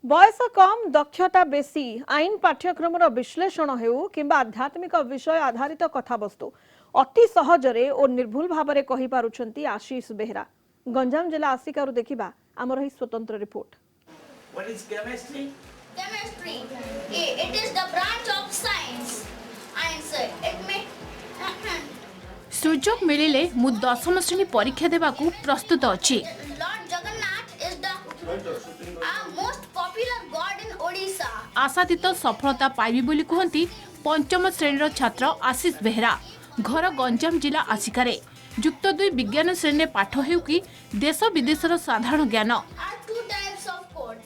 बयस कम दक्षता बेसी आईन पाठ्यक्रम विश्लेषण हेउ किंबा आध्यात्मिक विषय आधारित कथावस्तु अति सहजरे और निर्भुल भाव में कहि पारुछंती आशीष बेहरा। गंजाम जिला आसिकारु देखिबा आमर ही स्वतंत्र report. What is chemistry? Chemistry. It is the branch of science. It may सुजोग मिलिले मु 10म श्रेणी परीक्षा देबाकू प्रस्तुत अछि। Lord Jagannath is the most popular god in Odisha. आशातीत सफलता पाइबी बोली कहंती पंचम श्रेणीर छात्र आशीष बेहरा। घर गंजाम जिला आसिकारे युक्त 2 विज्ञान श्रेणी पाठ हेउ कि देश विदेशर साधारण ज्ञान Are two types of code.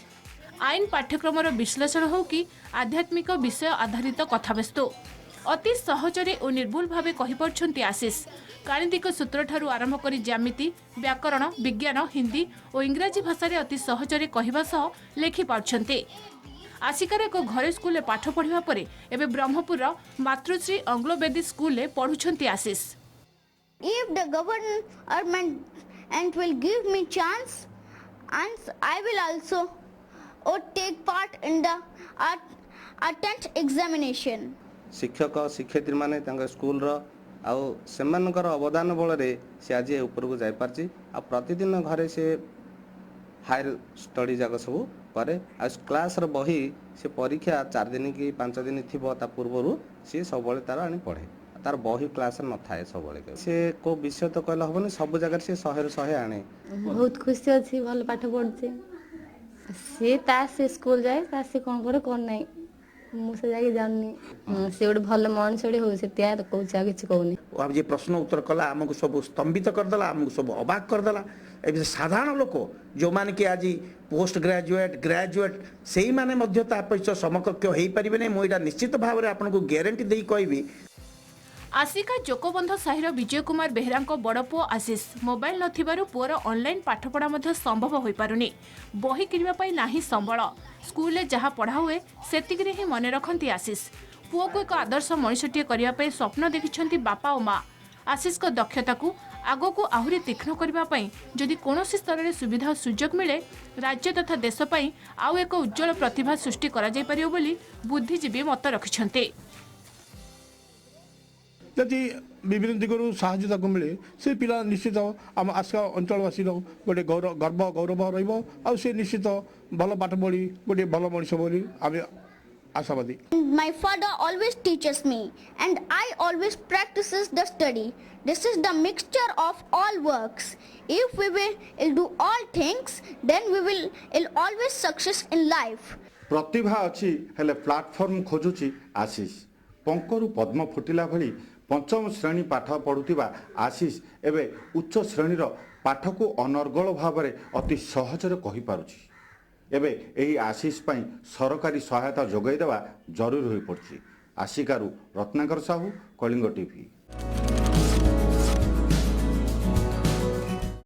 आईन पाठ्यक्रम विश्लेषण हो कि आध्यात्मिक विषय आधारित कथावस्तु अति सहजरे और निर्भुल भावे कहि पारछंती आशीष। गाणितिक सूत्र ठारू आरंभ करी ज्यामिति व्याकरण विज्ञान हिंदी और इंग्राजी भाषा रे अति सहजरे कहिबा सह लेखि पारछंती। आसिकार एक घरे स्कूल पाठ पढ़िबा परे एबे Brahmapur Matrushri Anglo Vedic school पढ़ुछंती Ashish. If the government and will give me chance, and I will also take part in the 10th examination. शिक्षक शिक्षयित्री माने स्कूल आउ सेमानकर अवदान बल से आज ऊपर को जापारची आ प्रतिदिन घरे से हायर स्टडी जाक सब करे आ क्लास रो बही से परीक्षा 4 दिन कि 5 दिन थिबो ता पूर्वरु से सब बळे तार आनी पढ़े तार बही क्लास न थाए सब बळे से को विषय तो कहला होबनी सब जगह से 100 आने। बहुत खुशी अछि भल पाठ पढ़छे से ता से स्कूल जाए ता से कोन करे कोन नै मुसे जाके जाननी से ओड भल मन छडे हो से त्या तो कहू छ किछ कहूनी। अब जे प्रश्न उत्तर कला हमको सब स्तंभित कर दला हमको सब अबाक कर दला। ए साधारण लोक जो माने कि आज पोस्ट ग्रेजुएट ग्रेजुएट सेही माने मध्य ता परिचय समकक्ष हेई परिबे नै मोइडा निश्चित भाव रे आपनको ग्यारंटी देई कहबी। आसिका जोकबंध साहिर विजय कुमार बेहरा बड़ पुओ आशीष मोबाइल नथिबारु पुअर ऑनलाइन पाठपढ़ा मध्य संभव होई पारुनी। बही किनिबा पई नाही संबळ स्कूल जहाँ पढ़ा हुए सेतिकरे ही मने रखंती आशीष। पुओ को एक आदर्श मनुष्यटीए करिया पई स्वप्न देखिछंती बापा और माँ। आशीष को दक्षता को आगो को आहुरी तीक्ष्ण करबा पई जदि कोनोसी स्तर रे सुविधा और सुजोग मिले राज्य तथा देश पई आउ एक उज्जवल प्रतिभा सृष्टि करा जाय परियो बोली बुद्धिजीवी मत रखिछंती। जदि विभिन्न दिगरू साहयता को मिले से पिला निश्चित आम आशा अंचलवासी गोटे गर्व गौरव रही से निश्चित भल पाठ पढ़ी गोटे भल मनीष बोली आम आशावादी। My father always teaches me and I always practices the study. This is the mixture of all works. If we will do all things, then we will always success in life. प्रतिभा अच्छी हेले platform खोजुची आशीष पंकरु पद्म फुटिला भली पंचम श्रेणी पाठ पढ़ुवा आशीष एवं उच्च श्रेणीर पाठ को अनर्गल भाव में अति सहजरे कहि पारुछि। एबे एही आशीष पई सरकारी सहायता जोगाई देवा जरूरी होई पड़छि। आशिकारु रत्नाकर साहू कलिंग टीवी।